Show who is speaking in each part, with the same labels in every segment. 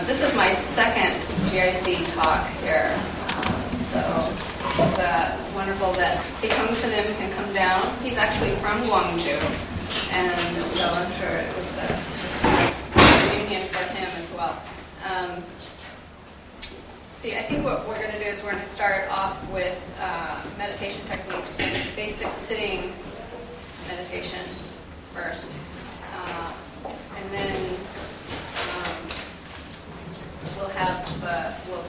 Speaker 1: This is my second GIC talk here. So it's wonderful that Hye Tong Sunim can come down. He's actually from Gwangju, and so I'm sure it was just a nice reunion for him as well. I think what we're going to do is we're going to start off with meditation techniques, basic sitting meditation first. And then we'll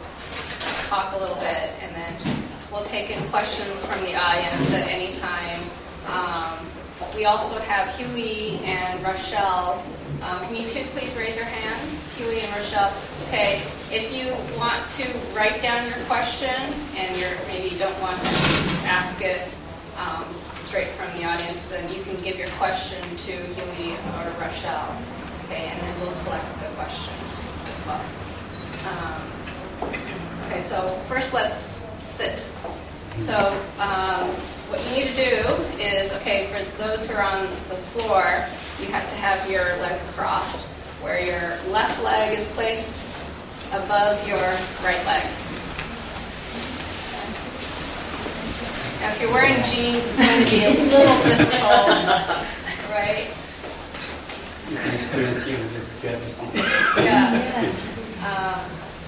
Speaker 1: talk a little bit, and then we'll take in questions from the audience at any time. We also have Huey and Rochelle. Can you two please raise your hands, Huey and Rochelle? Okay, if you want to write down your question and you maybe don't want to ask it straight from the audience, then you can give your question to Huey or Rochelle. Okay, and then we'll collect the questions as well. Okay, so first let's sit. So what you need to do is, okay, for those who are on the floor, you have to have your legs crossed, where your left leg is placed above your right leg. Now, if you're wearing jeans, it's going to be a little difficult, right?
Speaker 2: You can experience here if you have to see.
Speaker 1: Yeah.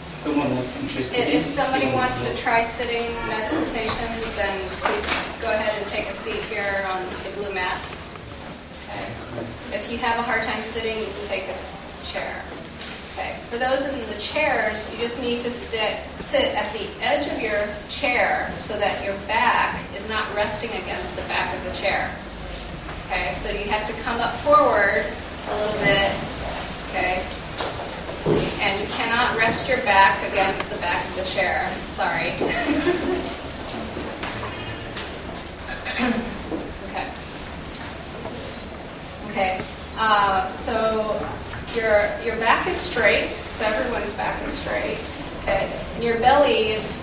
Speaker 2: Someone was interested.
Speaker 1: If somebody wants to try sitting meditation, then please go ahead and take a seat here on the blue mats. Okay. If you have a hard time sitting, you can take a chair. Okay. For those in the chairs, you just need to sit at the edge of your chair so that your back is not resting against the back of the chair. Okay. So you have to come up forward a little bit. Okay. And you cannot rest your back against the back of the chair. Sorry. Okay. Okay. So your back is straight. So everyone's back is straight. Okay. And your belly is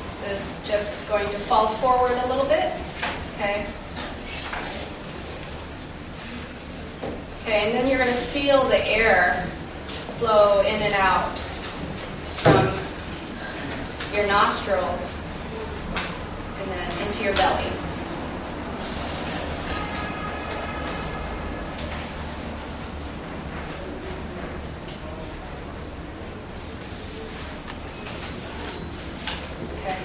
Speaker 1: just going to fall forward a little bit. Okay. Okay. And then you're going to feel the air flow in and out from your nostrils and then into your belly. Okay.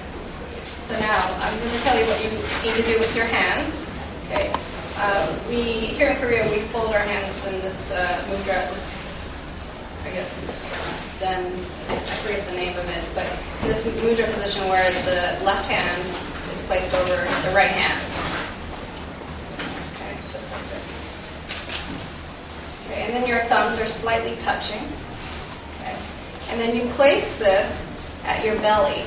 Speaker 1: So now I'm going to tell you what you need to do with your hands. Okay. We here in Korea we fold our hands in this mudra. I guess, then I forget the name of it, but this mudra position where the left hand is placed over the right hand. Okay, just like this. Okay, and then your thumbs are slightly touching. Okay, and then you place this at your belly.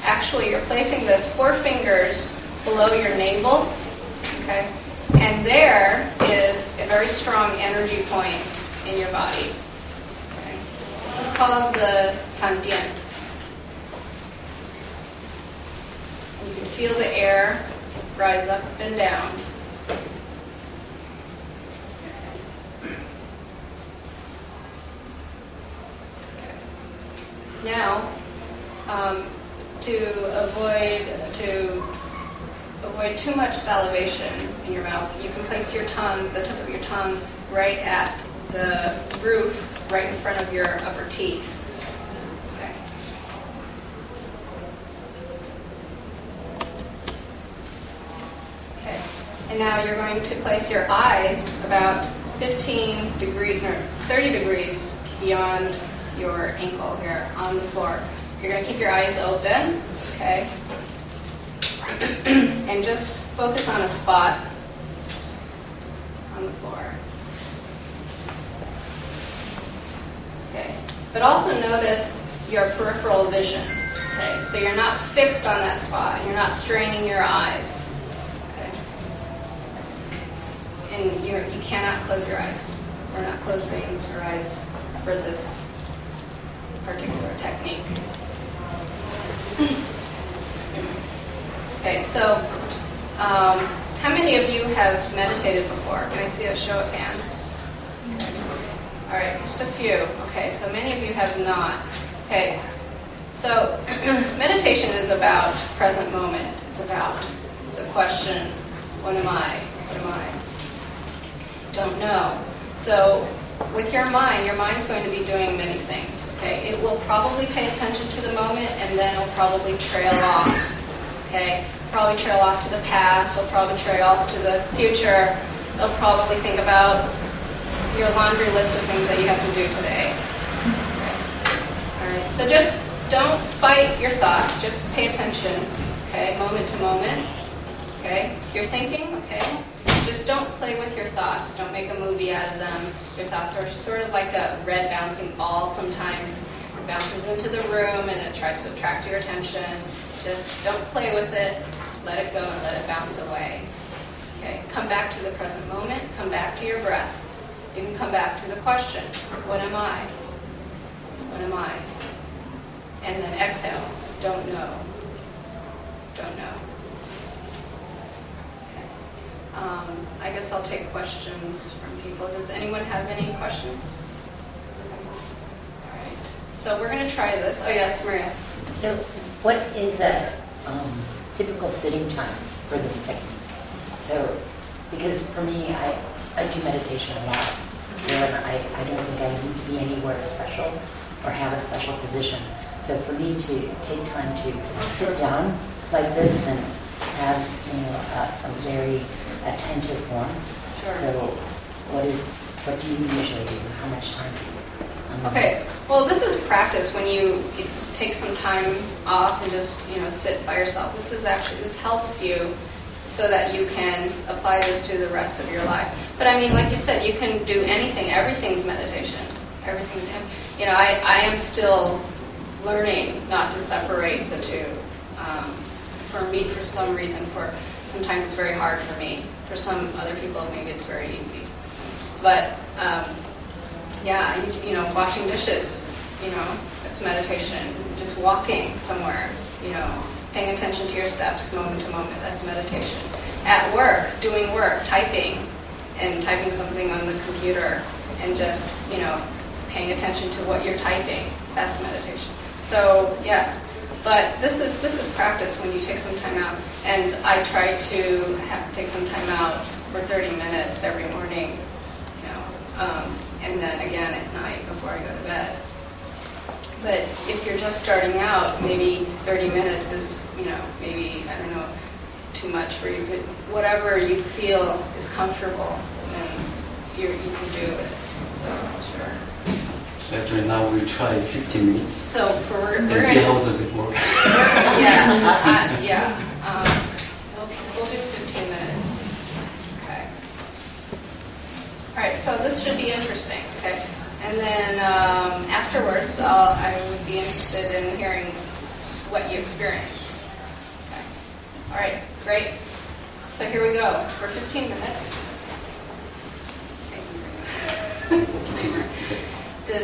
Speaker 1: Actually, you're placing this 4 fingers below your navel. Okay, and there is a very strong energy point in your body. This is called the Tandian. You can feel the air rise up and down. Okay. Now, to avoid too much salivation in your mouth, you can place your tongue, the tip of your tongue, right at the roof, right in front of your upper teeth. Okay. Okay. And now you're going to place your eyes about 15 degrees or 30 degrees beyond your ankle here on the floor. You're going to keep your eyes open, okay? And just focus on a spot on the floor. Okay. But also notice your peripheral vision. Okay. So you're not fixed on that spot. You're not straining your eyes. Okay. And you cannot close your eyes. We're not closing your eyes for this particular technique. Okay. So how many of you have meditated before? Can I see a show of hands? Okay. All right, just a few. Okay, so many of you have not. Okay, so meditation is about present moment. It's about the question, what am I? What am I? Don't know. So with your mind's going to be doing many things. Okay, it will probably pay attention to the moment, and then it'll probably trail off. Okay, probably trail off to the past. It'll probably trail off to the future. It'll probably think about your laundry list of things that you have to do today. Okay. All right. So just don't fight your thoughts. Just pay attention. Okay, moment to moment. Okay, if you're thinking, okay, just don't play with your thoughts. Don't make a movie out of them. Your thoughts are sort of like a red bouncing ball sometimes. It bounces into the room and it tries to attract your attention. Just don't play with it. Let it go and let it bounce away. Okay, come back to the present moment. Come back to your breath. You can come back to the question, what am I? What am I? And then exhale, don't know. Don't know. I guess I'll take questions from people. Does anyone have any questions? All right. So we're going to try this. Oh, yes, Maria.
Speaker 3: So what is a typical sitting time for this technique? So, because for me, I do meditation a lot. So I don't think I need to be anywhere special or have a special position. So for me to take time to sit down like this and have, a very attentive form.
Speaker 1: Sure.
Speaker 3: So what do you usually do? How much time?
Speaker 1: Okay. Well, this is practice when you take some time off and just, sit by yourself. This helps you so that you can apply this to the rest of your life. But I mean, like you said, you can do anything. Everything's meditation. Everything. I am still learning not to separate the two. For me, for some reason, sometimes it's very hard for me. For some other people, maybe it's very easy. But washing dishes, it's meditation. Just walking somewhere, paying attention to your steps, moment to moment, that's meditation. At work, doing work, typing something on the computer, and just, paying attention to what you're typing, that's meditation. So, yes. But this is practice when you take some time out. And I try to take some time out for 30 minutes every morning, and then again at night before I go to bed. But if you're just starting out, maybe 30 minutes is, maybe, too much for you. But whatever you feel is comfortable, then you can do it. So, sure.
Speaker 2: So actually now we'll try 15 minutes.
Speaker 1: So
Speaker 2: and see how does it work.
Speaker 1: We'll do 15 minutes. Okay. All right. So this should be interesting. Okay. And then afterwards, I would be interested in hearing what you experienced. Okay. All right. Great. So here we go for 15 minutes. Timer. Are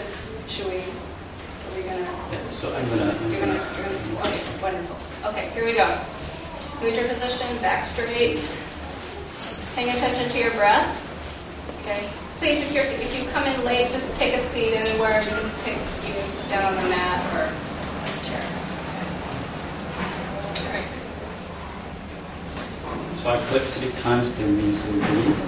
Speaker 1: we gonna?
Speaker 2: Yeah, so you're gonna.
Speaker 1: Okay, wonderful. Okay, here we go. Mudra position, back straight. Paying attention to your breath. Okay. Please, if you come in late, just take a seat anywhere. You can sit down on the mat or a chair. All right.
Speaker 2: So I clap 3 times, then means we breathe.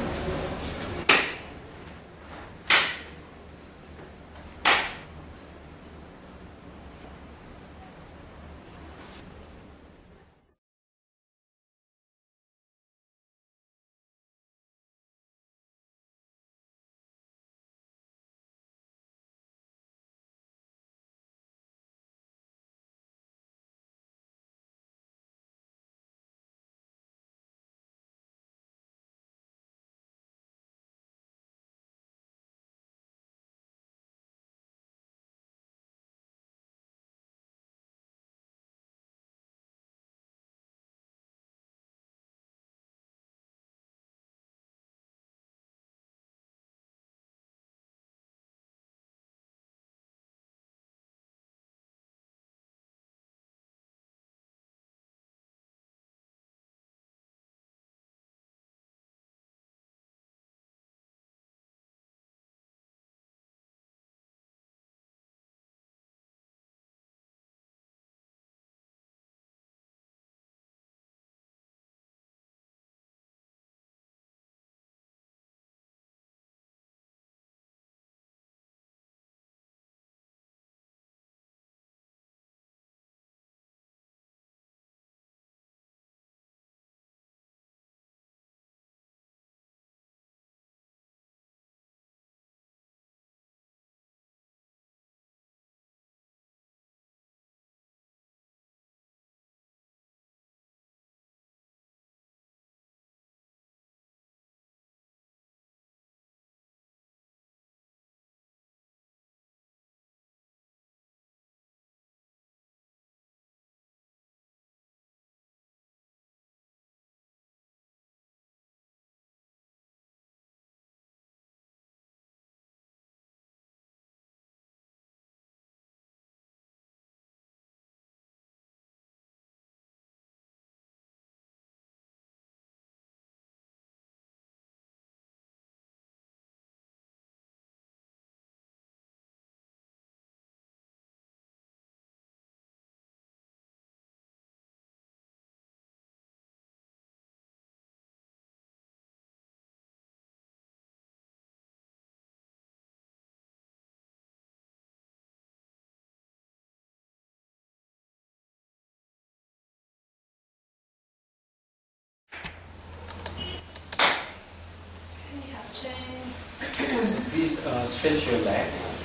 Speaker 1: stretching.
Speaker 2: Please stretch your legs.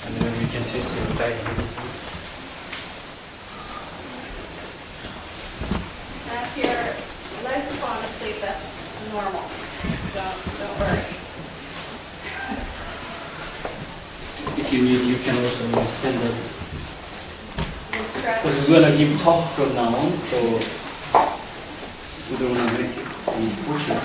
Speaker 2: And then we can twist your back.
Speaker 1: Now if your legs have fallen asleep, that's normal. Don't worry.
Speaker 2: If you need, you can also stand up.
Speaker 1: And stretch.
Speaker 2: Because we're going to give talk from now on, so we don't want to make it push it.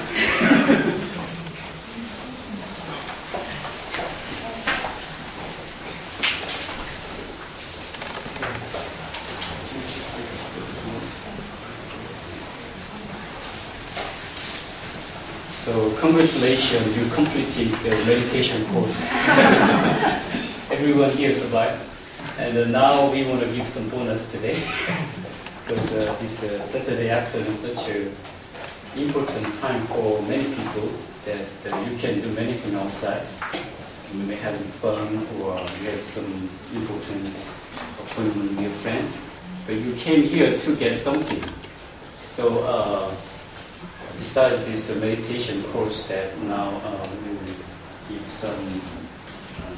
Speaker 2: So congratulations, you completed the meditation course. Everyone here survived. And now we want to give some bonus today. Because this Saturday afternoon is such an important time for many people that you can do many things outside. You may have fun or you have some important appointment with your friends. But you came here to get something. So besides this meditation course that now we will give some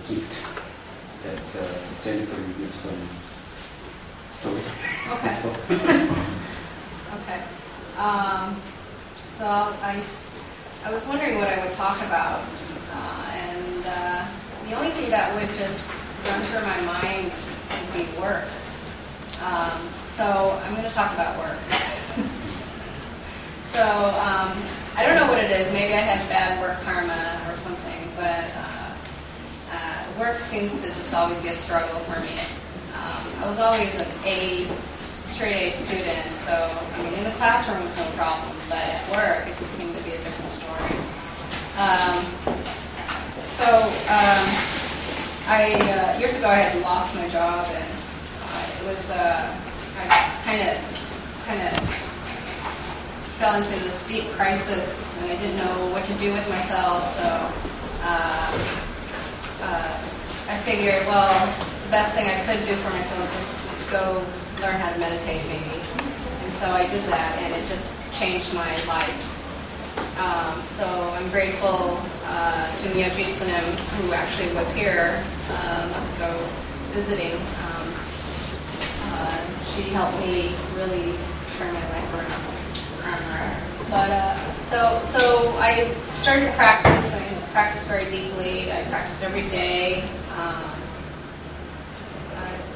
Speaker 2: gift that Jennifer will give some story.
Speaker 1: Okay. Okay. So I was wondering what I would talk about, and the only thing that would just run through my mind would be work. So I'm going to talk about work. So I don't know what it is. Maybe I have bad work karma or something, but work seems to just always be a struggle for me. I was always an straight A student, so I mean in the classroom was no problem, but at work it just seemed to be a different story. Years ago I had lost my job, and it was I kind of fell into this deep crisis, and I didn't know what to do with myself. So I figured, well, the best thing I could do for myself was go learn how to meditate, maybe. And so I did that, and it just changed my life. So I'm grateful to GIC Sunim, who actually was here a month ago visiting. She helped me really turn my life around. But so I started to practice. I practiced very deeply. I practiced every day. I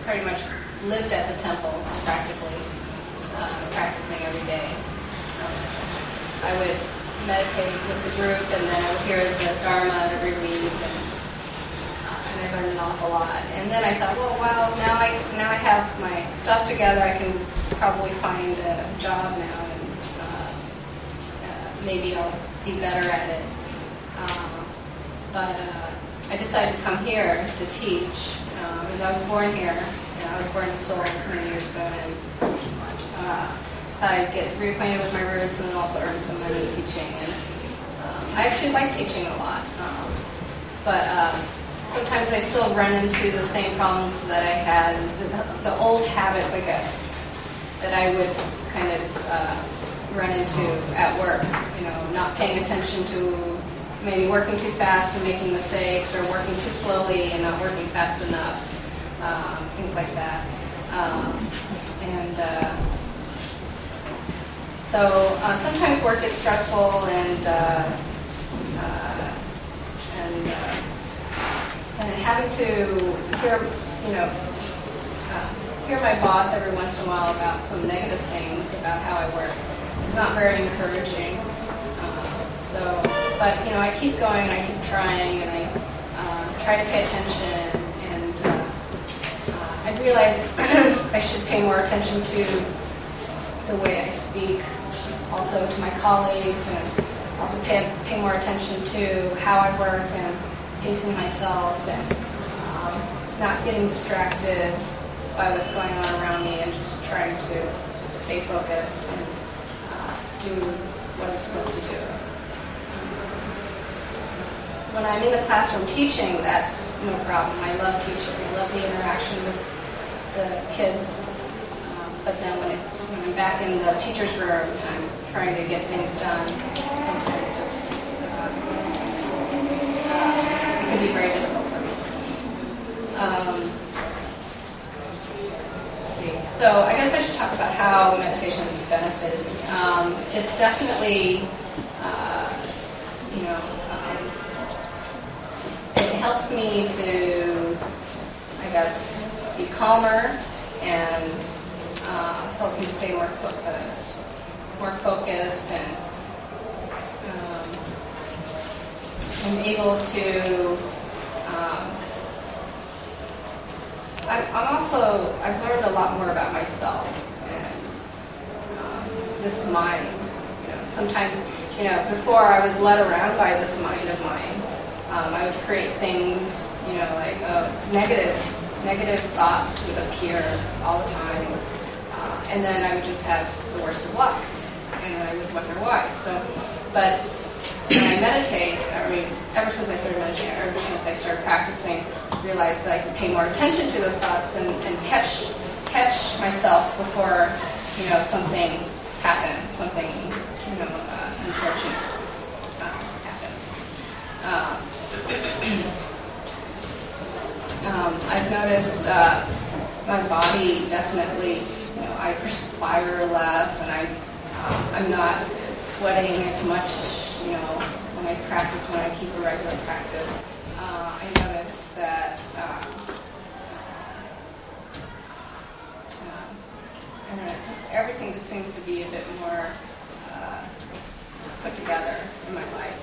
Speaker 1: pretty much lived at the temple, practically, practicing every day. I would meditate with the group, and then I would hear the dharma every week, and I learned an awful lot. And then I thought, well, wow, now I have my stuff together. I can probably find a job now, and maybe I'll be better at it. But I decided to come here to teach because I was born here, and I was born in Seoul many years ago, and thought I'd get reacquainted with my roots and then also earn some money teaching. And I actually like teaching a lot, but sometimes I still run into the same problems that I had, the old habits, I guess, that I would kind of run into at work. You know, not paying attention to maybe working too fast and making mistakes, or working too slowly and not working fast enough, things like that. So sometimes work gets stressful, and having to hear my boss every once in a while about some negative things about how I work is not very encouraging. But I keep going, I keep trying, and I try to pay attention, and I realize I should pay more attention to the way I speak, also to my colleagues, and also pay more attention to how I work and pacing myself, and not getting distracted by what's going on around me, and just trying to stay focused and do what I'm supposed to do. When I'm in the classroom teaching, that's no problem. I love teaching. I love the interaction with the kids. But then when I'm back in the teacher's room, I'm trying to get things done. Sometimes just be very difficult for me. Let's see. So I guess I should talk about how meditation has benefited me. It's definitely, it helps me to, I guess, be calmer and helps me stay more focused, and I'm able to. I've learned a lot more about myself and this mind. Sometimes, before I was led around by this mind of mine. I would create things, like negative thoughts would appear all the time, and then I would just have the worst of luck, and then I would wonder why. But when I meditate, ever since I started meditating, ever since I started practicing, I realized that I could pay more attention to those thoughts and catch myself before, something happens, something, unfortunate happens. I've noticed my body definitely, I perspire less, and I'm not sweating as much, when I practice, when I keep a regular practice. I notice that I don't know, just everything just seems to be a bit more put together in my life.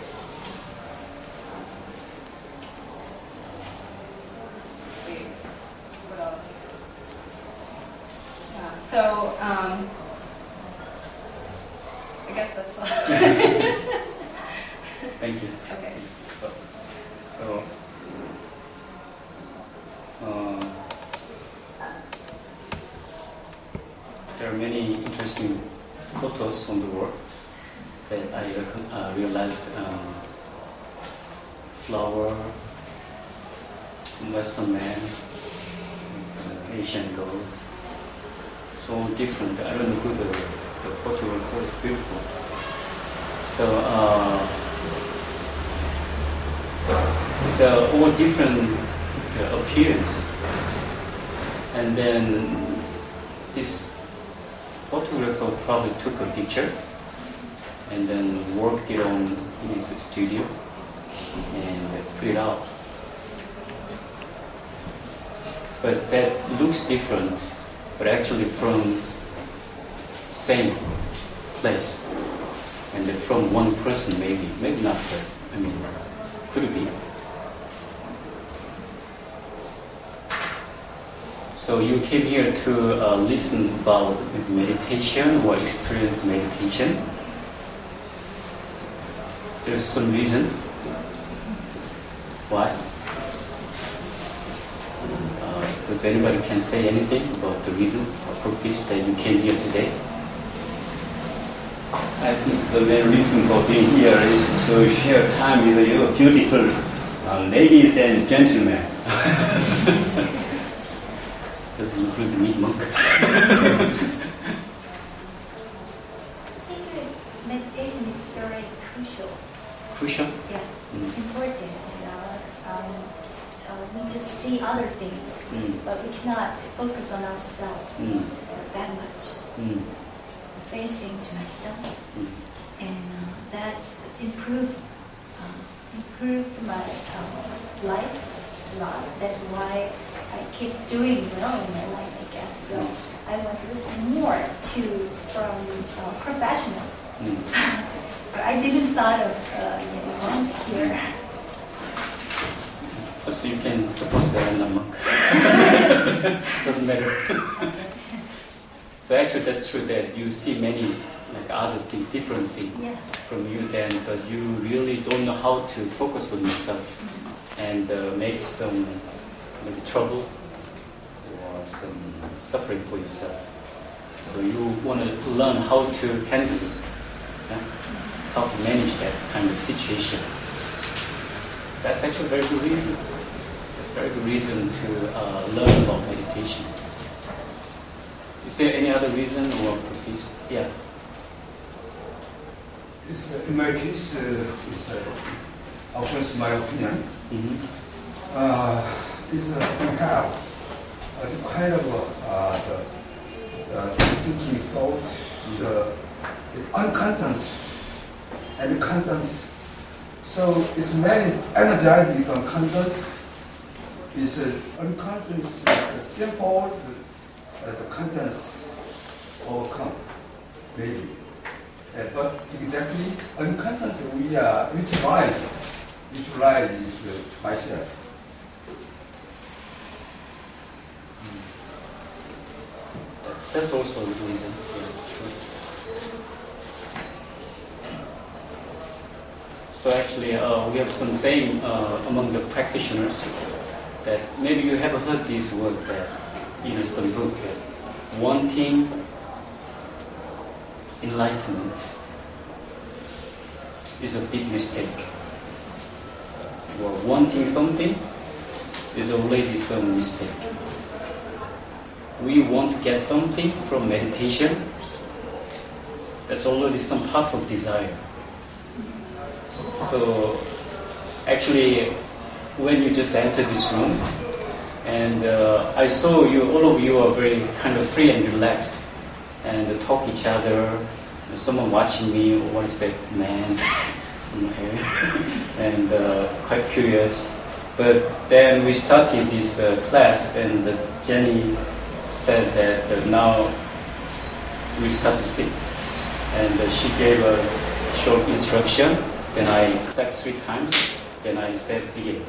Speaker 1: What else? I guess that's all.
Speaker 2: Thank you.
Speaker 1: Okay.
Speaker 2: So, there are many interesting photos on the wall that I realized flower, Western man, Asian girl, so different. I don't know who the photo was, so it's beautiful. So it's all different appearance, and then this photographer probably took a picture and then worked it on in his studio and put it out. But that looks different, but actually from same place, and from one person maybe not, but could it be? So you came here to listen about meditation or experience meditation. There's some reason why. Does anybody can say anything about the reason or purpose that you came here today?
Speaker 4: I think the main reason for being here is to share time with you, beautiful ladies and gentlemen.
Speaker 2: Does it include the meat monk?
Speaker 5: I think meditation is very crucial.
Speaker 2: Crucial?
Speaker 5: Yeah, it's important. We just see other things, but we cannot focus on ourselves that much. Facing to myself, and that improved my life a lot. That's why I keep doing well in my life, I guess. So I want to listen more from professional. But I didn't thought of here.
Speaker 2: First, you can suppose that I'm a monk. Doesn't matter. So actually, that's true that you see many other things, different things from you then, but you really don't know how to focus on yourself and make some maybe trouble or some suffering for yourself. So you want to learn how to handle it, how to manage that kind of situation. That's actually a very good reason. That's a very good reason to learn about meditation. Is there any other reason or purpose? Yeah.
Speaker 6: In my case, of course, my opinion. is we have the kind of the thinking thought, the unconscious and conscious. So it's many energies unconscious. Is unconscious is simple, the conscious overcome, maybe. But exactly unconscious we are utilize is myself.
Speaker 2: That's also a reason. Yeah, true. So actually, we have some saying among the practitioners that maybe you have heard this word that in some book, wanting enlightenment is a big mistake. Well, wanting something is already some mistake. We want to get something from meditation, that's already some part of desire. So actually, when you just entered this room, and I saw you, all of you are very kind of free and relaxed, and talk each other. Someone watching me, what is that man in my hair? And quite curious. But then we started this class, and Jenny said that now we start to sit. And she gave a short instruction. Then I clapped 3 times. Then I said, begin.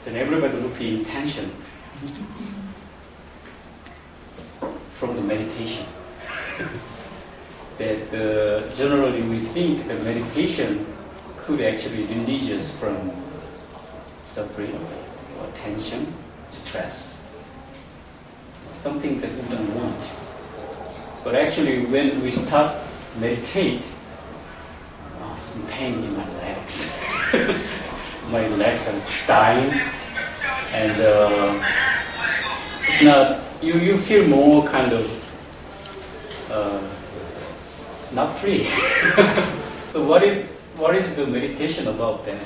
Speaker 2: Then everybody looked in tension from the meditation. That generally we think that meditation could actually release us from suffering or tension, stress, something that we don't want. But actually when we start meditate, some pain in my legs. My legs are dying, and it's not, you feel more kind of not free. So what is the meditation about then?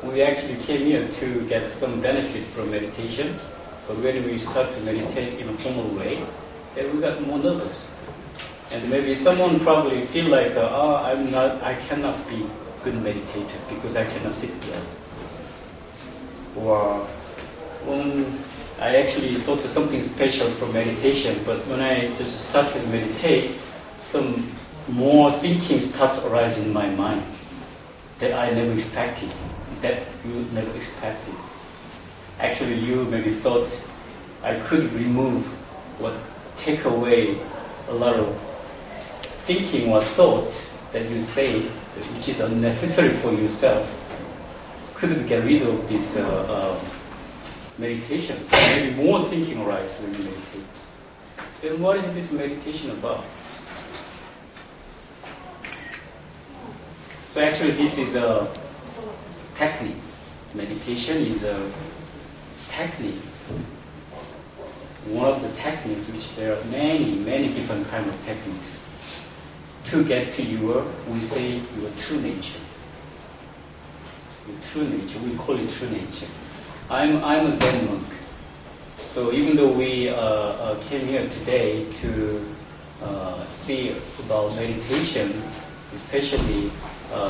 Speaker 2: We actually came here to get some benefit from meditation, but when we start to meditate in a formal way, then we got more nervous. And maybe someone probably feel like, I cannot be good meditator because I cannot sit here. Or I actually thought of something special for meditation, but when I just started to meditate, some more thinking start arising in my mind that I never expected, that you never expected. Actually, you maybe thought I could remove or take away a lot of thinking or thought that you say, which is unnecessary for yourself. Could we get rid of this meditation? Maybe more thinking arises when you meditate. Then what is this meditation about? So actually this is a technique. Meditation is a technique. One of the techniques, which there are many different kind of techniques. To get to we say your true nature. Your true nature, we call it true nature. I'm a Zen monk. So even though we came here today to see about meditation, especially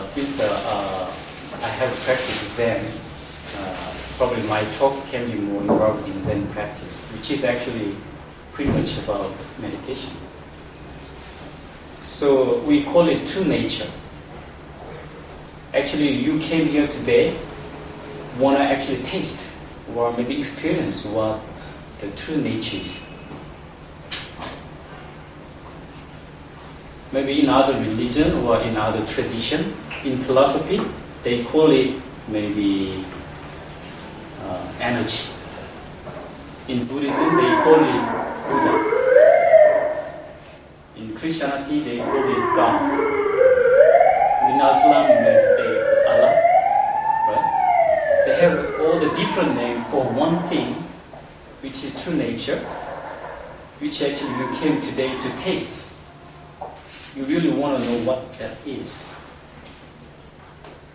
Speaker 2: since I have practiced Zen, probably my talk can be more involved in Zen practice, which is actually pretty much about meditation. So we call it true nature. Actually, you came here today, want to actually taste or maybe experience what the true nature is. Maybe in other religion or in other tradition, in philosophy, they call it maybe energy. In Buddhism, they call it Buddha. In Christianity, they call it God. In Islam, they Allah. Right? They have all the different names for one thing, which is true nature, which actually you came today to taste. You really want to know what that is.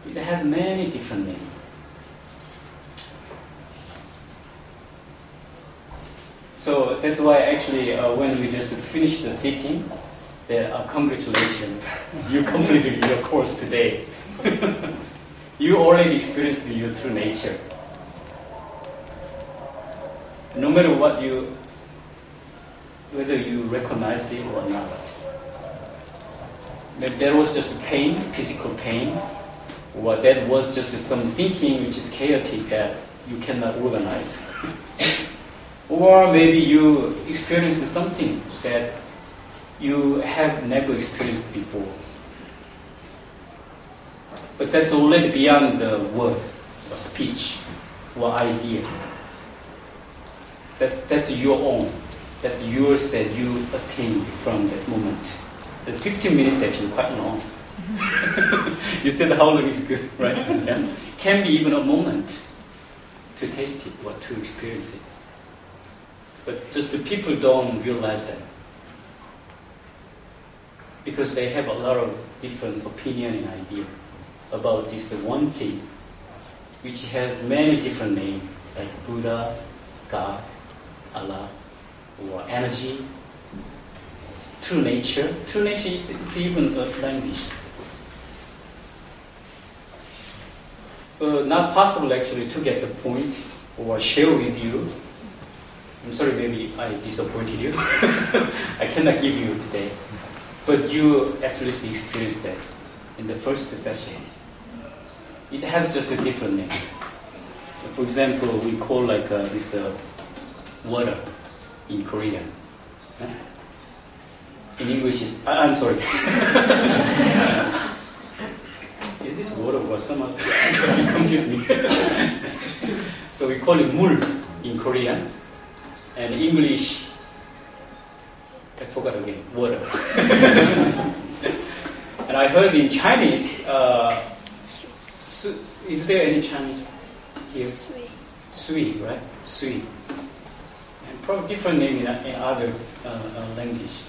Speaker 2: It has many different names. So that's why actually when we just finished the sitting, congratulations, you completed your course today. You already experienced your true nature. No matter what whether you recognized it or not. Maybe there was just pain, physical pain, or that was just some thinking which is chaotic that you cannot organize. Or maybe you experienced something that you have never experienced before. But that's already beyond the word or speech or idea. That's your own. That's yours that you attained from that moment. The 15 minutes actually quite long. You said how long is good, right? Yeah. Can be even a moment to taste it or to experience it. But just the people don't realize that. Because they have a lot of different opinion and idea about this one thing, which has many different names, like Buddha, God, Allah, or energy, true nature. True nature it's even a language. So not possible actually to get the point or share with you. I'm sorry, maybe I disappointed you. I cannot give you today. But you at least experienced that in the first session. It has just a different name. For example, we call like this water in Korean. In English, I'm sorry. Is this water or some other? Because it confused me. So we call it 물 in Korean. And English, I forgot again, water. And I heard in Chinese, is there any Chinese here? Sui, right? Sui. And probably different name in other language.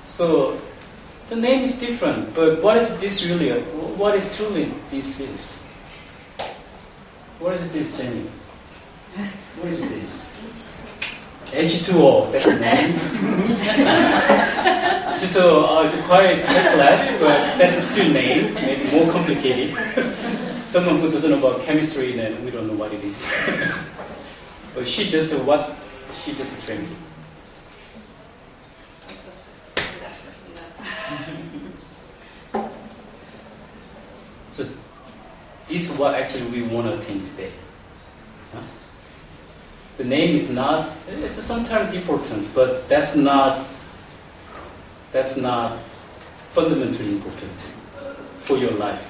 Speaker 2: So the name is different, but what is this really? What is truly this is? What is this, Jenny? What is this? H2O, that's the name. H2O, it's quite less, but that's still name, maybe more complicated. Someone who doesn't know about chemistry, then we don't know what it is. But she just trained it.
Speaker 1: I'm supposed to do that first.
Speaker 2: So this is what actually we want to attain today. The name is not, it's sometimes important, but that's not fundamentally important for your life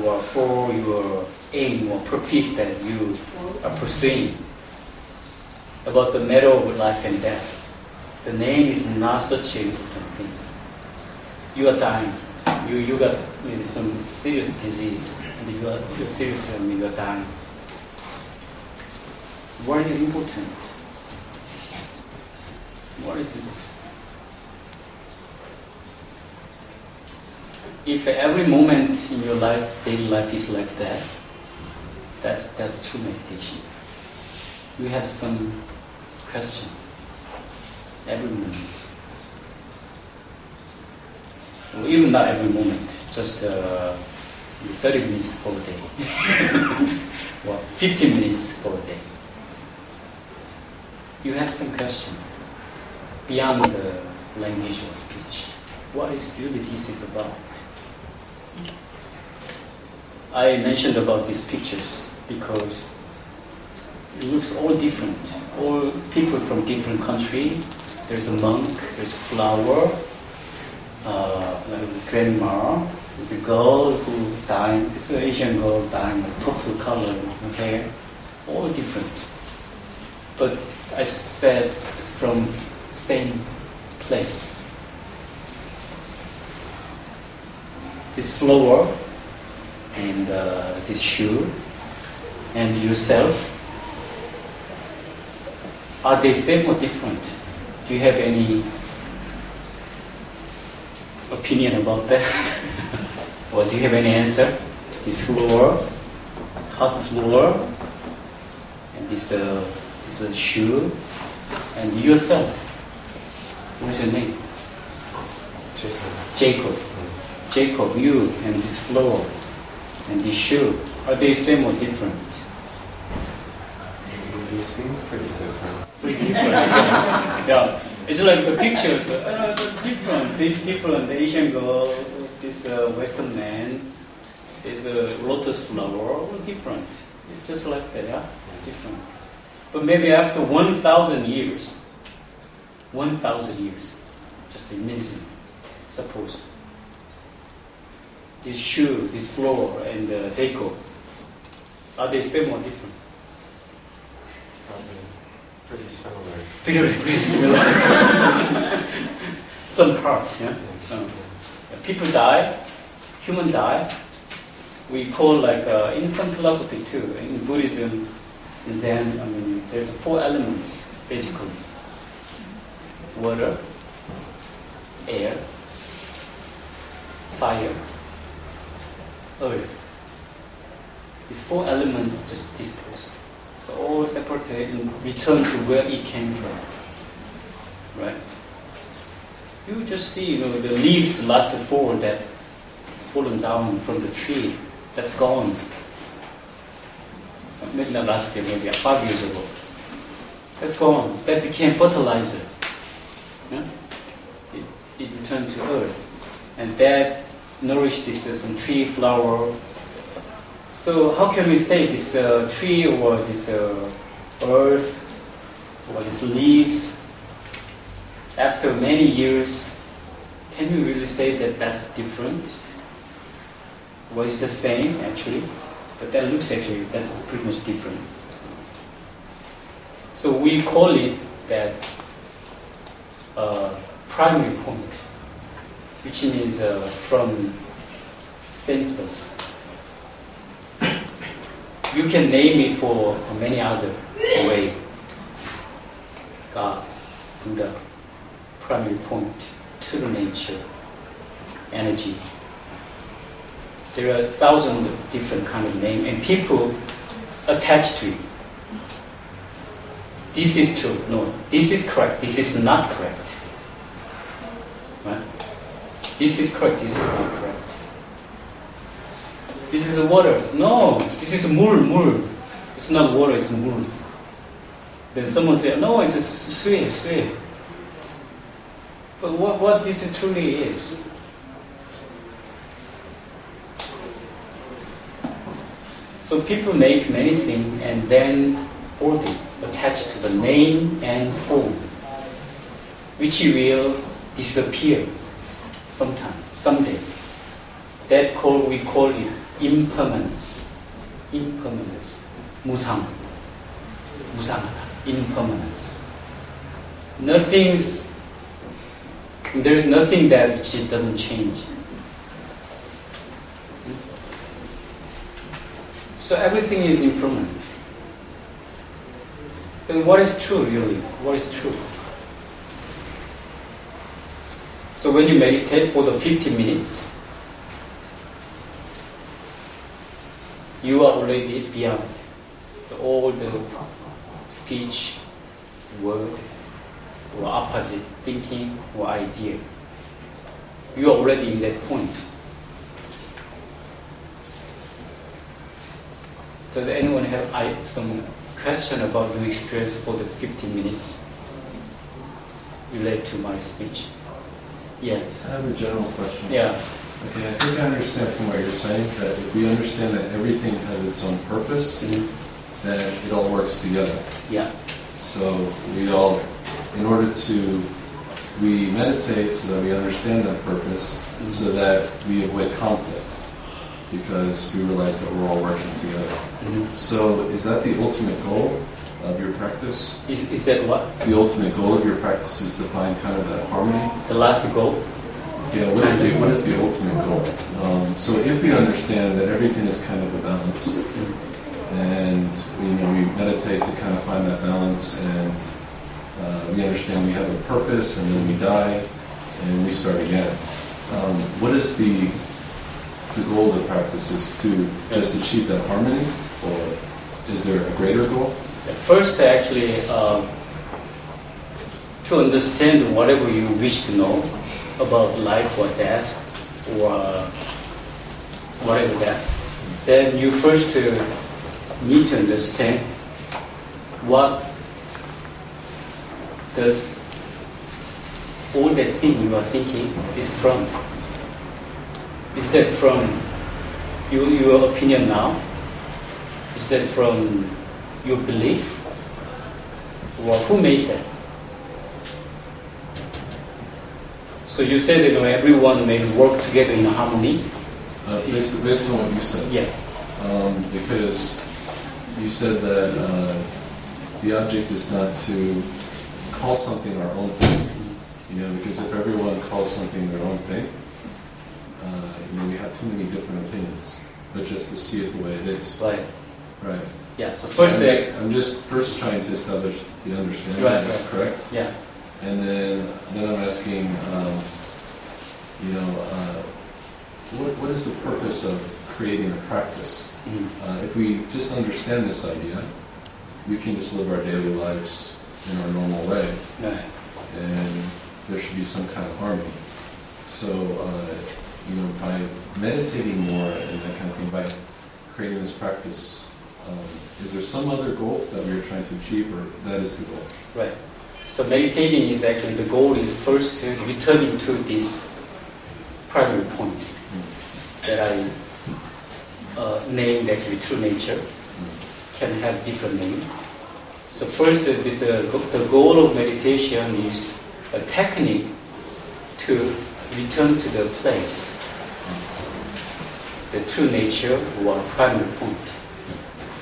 Speaker 2: or for your aim or purpose that you are pursuing about the matter of life and death. The name is not such an important thing. You are dying. You got maybe some serious disease and you're serious and you're dying. What is important? What is important? If every moment in your life, daily life is like that, that's true meditation. You have some question every moment. Well, even not every moment, just 30 minutes for a day. Or 15 minutes for a day. You have some question beyond the language or speech. What is really this is about? I mentioned about these pictures because it looks all different. All people from different country. There's a monk, there's flower, like a grandma, there's a girl who dying, this is an Asian girl dying with purple color hair, all different. But I said it's from same place. This flower and this shoe and yourself, are they same or different? Do you have any opinion about that? Or do you have any answer? This floor, hot floor, and this It's a shoe, and yourself. What's your name? Jacob. Jacob, you and this flower and this shoe, are they same or different?
Speaker 7: They seem pretty different.
Speaker 2: Pretty different. Yeah, it's like the pictures. Different. This different Asian girl, this Western man, is a lotus flower. All different. It's just like that. Yeah, different. But maybe after 1,000 years, 1,000 years, just amazing. Suppose this shoe, this flower, and Jacob, are they same or different?
Speaker 7: Probably pretty similar.
Speaker 2: Pretty similar. Some parts, yeah. People die, human die. We call like in some philosophy too. In Buddhism, in Zen, there's 4 elements basically: water, air, fire, earth. These 4 elements just disperse. So all separate and return to where it came from. Right? You just see, the leaves last fall that fallen down from the tree. That's gone. Maybe not last year, maybe 5 years ago. That's gone. That became fertilizer. Yeah? It returned to earth. And that nourished this some tree, flower. So how can we say this tree or this earth or these leaves, after many years, can you really say that that's different? Well, it's the same actually, but that looks actually, that's pretty much different. So we call it that primary point, which means from same place. You can name it for many other way. God, Buddha, primary point, true nature, energy. There are 1,000 different kind of names, and people attach to it. This is true. No, this is correct. This is not correct. Right? This is correct. This is not correct. This is water. No, this is mul. It's not water. It's mul. Then someone says, no, it's sui. But what this truly is? So people make many things and then body attached to the name and form, which will disappear sometime, someday. We call it impermanence. Impermanence. 무상하다. Impermanence. There's nothing that which doesn't change. So everything is impermanent. Then what is true really? What is truth? So when you meditate for the 50 minutes, you are already beyond all the speech, word, or opposite thinking or idea. You are already in that point. Does anyone have some question about your experience for the 15 minutes related to my speech? Yes.
Speaker 7: I have a general question.
Speaker 2: Yeah.
Speaker 7: Okay, I think I understand from what you're saying that if we understand that everything has its own purpose, then it all works together.
Speaker 2: Yeah.
Speaker 7: So we meditate so that we understand that purpose, so that we avoid conflict, because we realize that we're all working together. So is that the ultimate goal of your practice?
Speaker 2: Is that what?
Speaker 7: The ultimate goal of your practice is to find kind of that harmony?
Speaker 2: The last goal?
Speaker 7: Yeah, what is the ultimate goal? So if we understand that everything is kind of a balance, and we meditate to kind of find that balance, and we understand we have a purpose, and then we die, and we start again. What is the goal of the practice? Is to just achieve that harmony, or is there a greater goal?
Speaker 2: First, actually, to understand whatever you wish to know about life or death or whatever that, then you first need to understand what does all that thing you are thinking is from. Is that from your opinion now? Is that from your belief? Or who made that? So you said everyone may work together in harmony.
Speaker 7: Based on what you said.
Speaker 2: Yeah.
Speaker 7: Because you said that the object is not to call something our own thing. Because if everyone calls something their own thing, we have too many different opinions. But just to see it the way it is. Right.
Speaker 2: Yeah. So first,
Speaker 7: I'm just first trying to establish the understanding.
Speaker 2: Right,
Speaker 7: That's correct.
Speaker 2: Yeah.
Speaker 7: And then I'm asking, what is the purpose of creating a practice?
Speaker 2: Mm-hmm.
Speaker 7: If we just understand this idea, we can just live our daily lives in our normal way,
Speaker 2: Right.
Speaker 7: and there should be some kind of harmony. So, by meditating more and that kind of thing, by creating this practice, is there some other goal that we're trying to achieve, or that is the goal?
Speaker 2: Right. So meditating is actually, the goal is first to return into this primary point that I named actually true nature, can have different name. So first, the goal of meditation is a technique to return to the place, the true nature or primary point.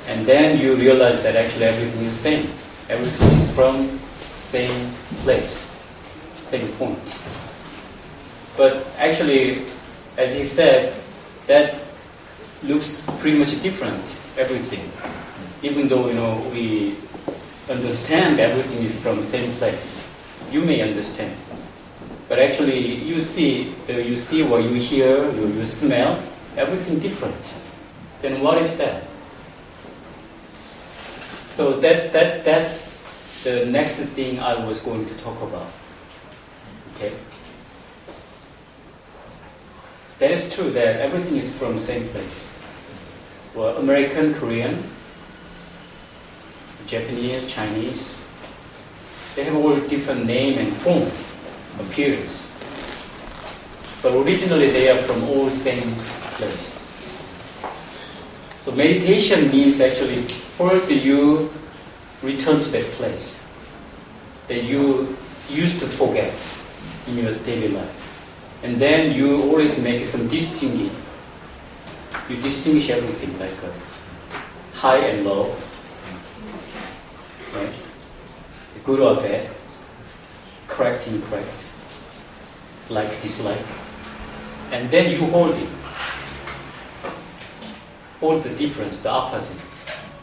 Speaker 2: And then you realize that actually everything is the same. Everything is from same place, same point. But actually, as he said, that looks pretty much different, everything. Even though, we understand everything is from same place. You may understand. But actually, you see what you hear, you smell, everything different. Then what is that? So that's the next thing I was going to talk about. Okay? That is true that everything is from same place. Well, American, Korean, Japanese, Chinese, they have all different name and form, appearance. But originally they are from all same place. So meditation means actually first you return to that place that you used to forget in your daily life. And then you always make some distinguishing. You distinguish everything like high and low, right? Good or bad, correct, incorrect, like, dislike. And then you hold it. Hold the difference, the opposite.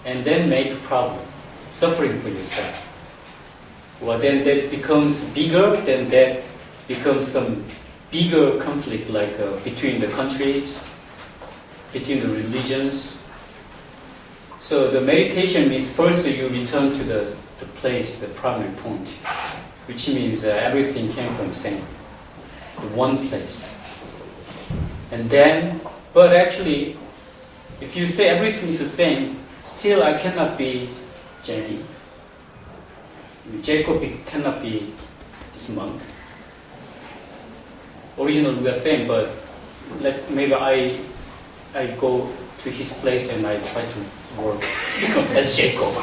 Speaker 2: And then make a problem, suffering for yourself. Well, then that becomes bigger, then that becomes some bigger conflict like between the countries, between the religions. So the meditation means first you return to the place, the primary point, which means everything came from same, the one place. And then, but actually, if you say everything is the same, still I cannot be Jenny. Jacob cannot be this monk. Originally we are same, but maybe I go to his place and I try to work as Jacob.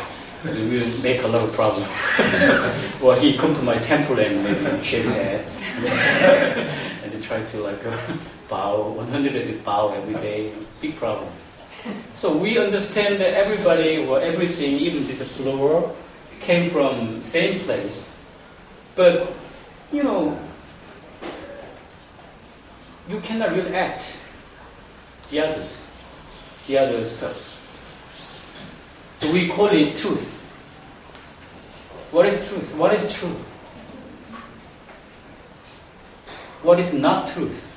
Speaker 2: We will make a lot of problem. Well, he come to my temple and maybe shake head and they try to bow 100 bow every day. Big problem. So we understand that everybody or everything, even this floor, came from same place. But you cannot really act the other stuff. So we call it truth. What is truth? What is true? What is not truth?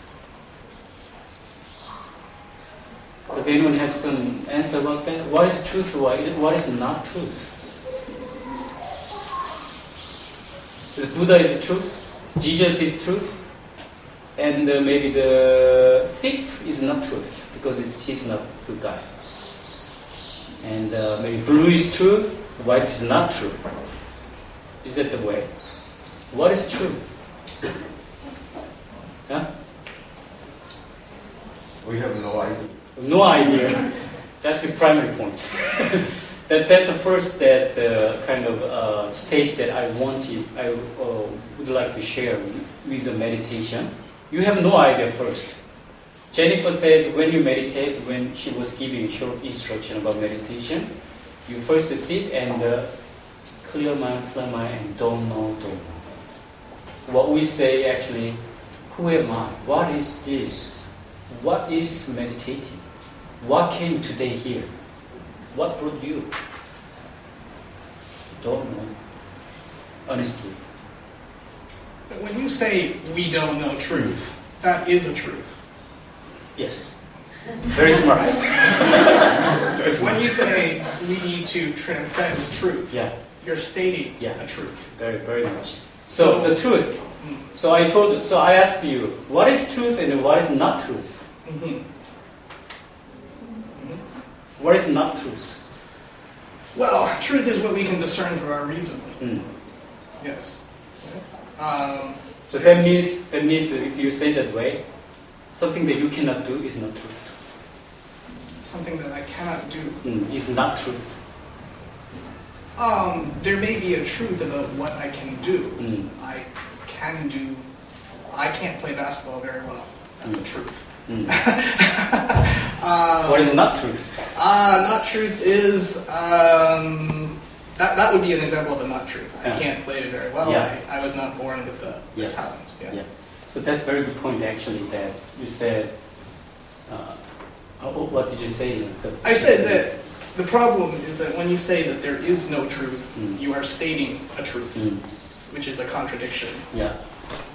Speaker 2: Does anyone have some answer about that? What is truth? What is not truth? The Buddha is truth, Jesus is truth, and maybe the thief is not truth because he's not the guy. And maybe blue is true, white is not true. Is that the way? What is truth? Huh?
Speaker 6: We have no idea.
Speaker 2: No idea. That's the primary point. That's the first kind of stage that I would like to share with the meditation. You have no idea first. Jennifer said when you meditate, when she was giving short instruction about meditation, you first sit and clear mind, and don't know. What we say actually, who am I? What is this? What is meditating? What came today here? What brought you? Don't know. Honestly.
Speaker 8: But when you say we don't know truth, that is a truth.
Speaker 2: Yes. Very smart.
Speaker 8: When you say we need to transcend truth,
Speaker 2: Yeah.
Speaker 8: you're stating
Speaker 2: Yeah.
Speaker 8: a truth.
Speaker 2: Very, very much. So the truth. So I asked you, what is truth and what is not truth?
Speaker 8: Mm-hmm.
Speaker 2: What is not truth?
Speaker 8: Well, truth is what we can discern through our reason.
Speaker 2: Mm.
Speaker 8: Yes.
Speaker 2: So that means if you say that way, something that you cannot do is not truth.
Speaker 8: Something that I cannot do.
Speaker 2: Is not truth.
Speaker 8: There may be a truth about what I can do. I can't play basketball very well. That's a truth.
Speaker 2: What is not truth?
Speaker 8: Not truth is that would be an example of a not truth. I can't play it very well.
Speaker 2: Yeah.
Speaker 8: I was not born with the talent.
Speaker 2: Yeah. So that's a very good point actually that you said. What did you say?
Speaker 8: I said that the problem is that when you say that there is no truth, you are stating a truth, which is a contradiction.
Speaker 2: Yeah.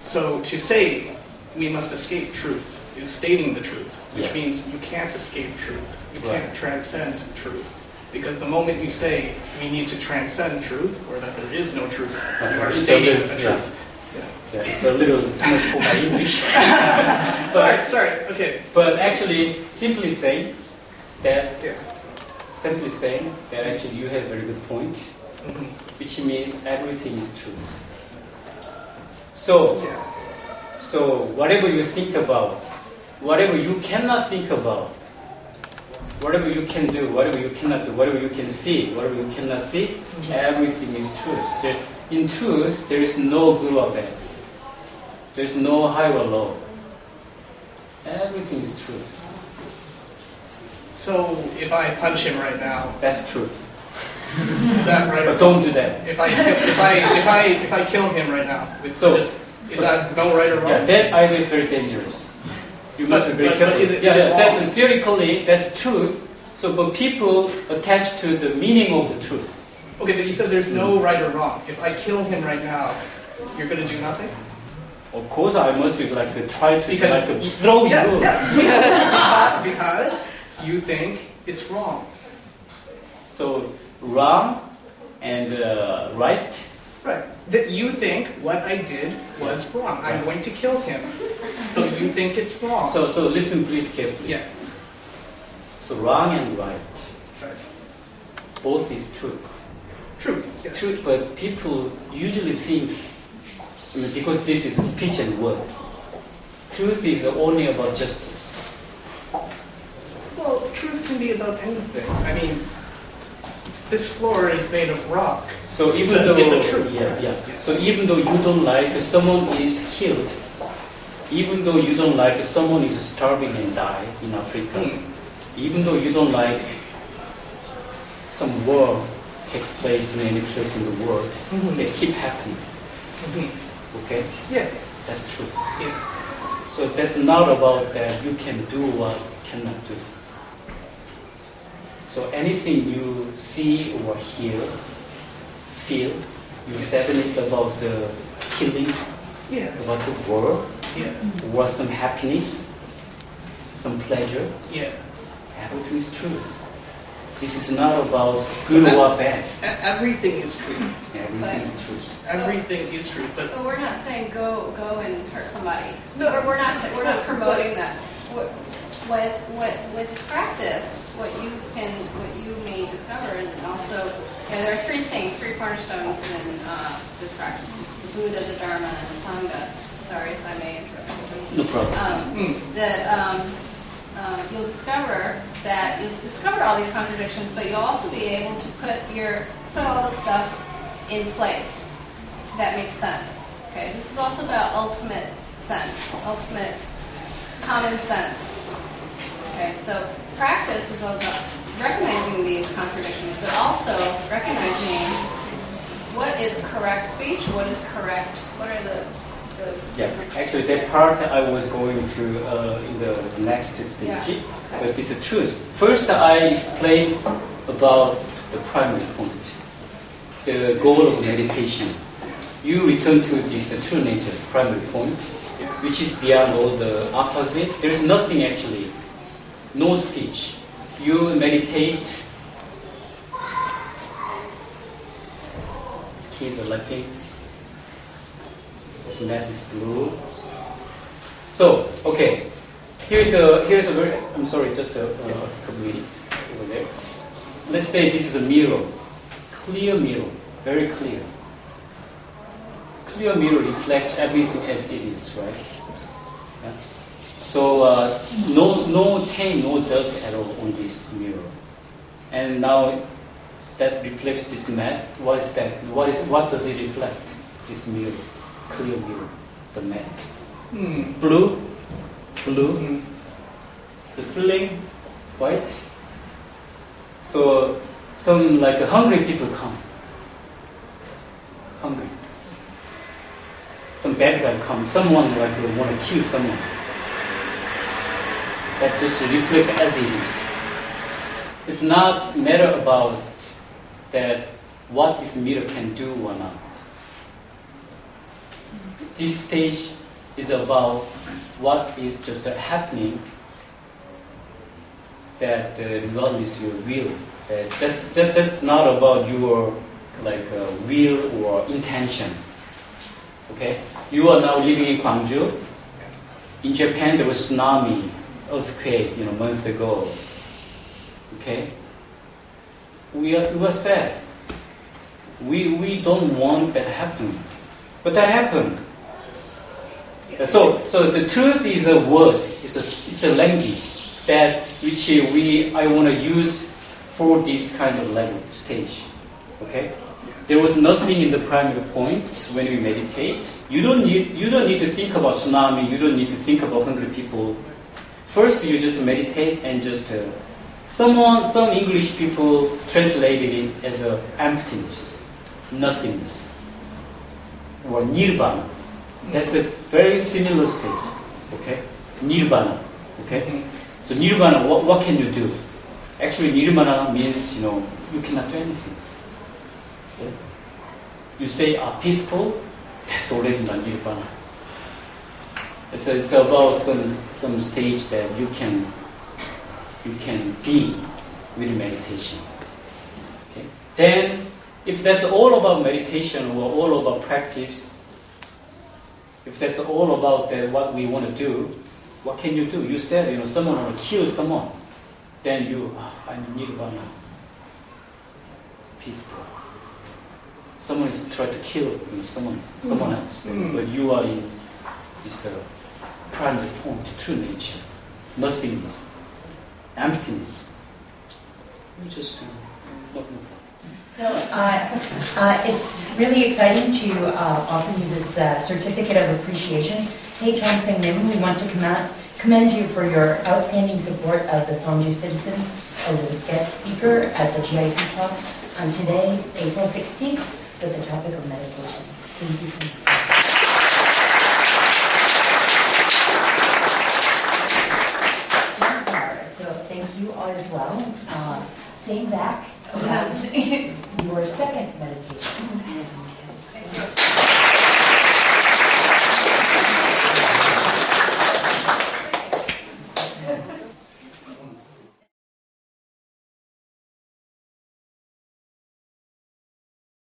Speaker 8: So to say we must escape truth is stating the truth, which
Speaker 2: Yeah.
Speaker 8: means you can't escape truth. You
Speaker 2: Right.
Speaker 8: can't transcend truth. Because the moment you say we need to transcend truth, or that there is no truth, you are
Speaker 2: It's
Speaker 8: stating
Speaker 2: a
Speaker 8: a truth.
Speaker 2: Yeah, it's a little too much for my English.
Speaker 8: Sorry, okay.
Speaker 2: But actually, simply saying that actually you have a very good point, which means everything is truth. So whatever you think about, whatever you cannot think about, whatever you can do, whatever you cannot do, whatever you can see, whatever you cannot see, everything is truth. In truth, there is no good or bad. There is no high or low. Everything is truth.
Speaker 8: So if I punch him right now,
Speaker 2: That's truth.
Speaker 8: is that right?
Speaker 2: But don't do that.
Speaker 8: If I kill him right now, is that no right or wrong?
Speaker 2: Yeah, that idea is very dangerous. You must be very
Speaker 8: but
Speaker 2: careful.
Speaker 8: is it wrong?
Speaker 2: That's theoretically that's truth. So, but people attach to the meaning of the truth.
Speaker 8: Okay, but you said there's no right or wrong. If I kill him right now, you're going to do nothing?
Speaker 2: Of course, I must like to try to
Speaker 8: Because
Speaker 2: like to throw you.
Speaker 8: Because you think it's wrong.
Speaker 2: So wrong and right.
Speaker 8: Right. That you think what I did was wrong. I'm going to kill him. So you think it's wrong.
Speaker 2: So listen please carefully.
Speaker 8: Yeah.
Speaker 2: So wrong and right,
Speaker 8: Right.
Speaker 2: both is truth.
Speaker 8: Truth. Yes.
Speaker 2: Truth, but people usually think, because this is speech and word, truth is only about justice.
Speaker 8: Well, truth can be about anything. I mean, this floor is made of rock.
Speaker 2: So even
Speaker 8: It's a-
Speaker 2: though
Speaker 8: it's a truth.
Speaker 2: Yeah. So even though you don't like someone is killed, even though you don't like someone is starving and die in Africa, even though you don't like some war take place in any place in the world, they keep happening. Okay?
Speaker 8: Yeah.
Speaker 2: That's truth.
Speaker 8: Yeah.
Speaker 2: So that's not about that you can do what you cannot do. So anything you see or hear, feel, your sadness about the killing,
Speaker 8: Yeah.
Speaker 2: about the war,
Speaker 8: Yeah.
Speaker 2: or some happiness, some pleasure,
Speaker 8: Yeah.
Speaker 2: everything is truth. This is not about good or bad.
Speaker 8: Everything is truth.
Speaker 2: This is truth.
Speaker 8: Everything is truth, but
Speaker 1: But we're not saying go and hurt somebody.
Speaker 8: No.
Speaker 1: Or we're not promoting that. With practice, what you may discover, and also there are three cornerstones in this practice: it's the Buddha, the Dharma, and the Sangha. Sorry if I may interrupt.
Speaker 2: No problem.
Speaker 1: You'll discover all these contradictions, but you'll also be able to put all the stuff in place that makes sense. Okay, this is also about ultimate sense, ultimate common sense. Okay, so practice is all about recognizing these contradictions, but also recognizing what is correct speech, what is correct, what are the
Speaker 2: Yeah, actually that part I was going to in the next stage,
Speaker 1: Yeah.
Speaker 2: but this is truth. First I explained about the primary point, the goal of meditation. You return to this true nature, primary point, which is beyond all the opposite. There's nothing actually, no speech. You meditate. Let's keep the laughing. So that is blue. So, okay. Here's a very, I'm sorry, just a couple minutes over there. Let's say this is a mirror. Clear mirror, very clear. Clear mirror reflects everything as it is, right? Yeah? So, no stain, no dirt at all on this mirror. And now that reflects this mat. What is that? What does it reflect? This mirror. Clear mirror, the mat. Blue. The ceiling, white. So some like hungry people come. Hungry. Some bad guy comes. Someone like want to kill someone. That just reflect as it is. It's not matter about that what this mirror can do or not. This stage is about what is just happening that regardless your will. That's not about your will or intention. Okay, you are now living in Gwangju. In Japan, there was tsunami, earthquake, months ago. Okay, we are sad. We don't want that to happen, but that happened. So the truth is a word. It's a language that which I want to use for this kind of level stage. Okay, there was nothing in the primary point when we meditate. You don't need to think about tsunami. You don't need to think about hungry people. First, you just meditate and just some English people translated it as a emptiness, nothingness, or nirvana. That's a very similar stage, okay? Nirvana, okay? So nirvana, what can you do? Actually, nirvana means, you cannot do anything. Okay? You say, peaceful, that's already not nirvana. It's about some stage that you can be with meditation. Okay? Then, if that's all about meditation or all about practice, if that's all about what we want to do, what can you do? You said, someone want to kill someone. Then I need nirvana. Peaceful. Someone is trying to kill someone else. But you are in this primary point, true nature. Nothingness. Emptiness. You just
Speaker 3: So it's really exciting to offer you this certificate of appreciation. Hye Tong Sunim, we want to commend you for your outstanding support of the Gwangju citizens as a guest speaker at the GIC talk on today, April 16th, with the topic of meditation. Thank you so much. So thank you all as well. Same back about your second meditation.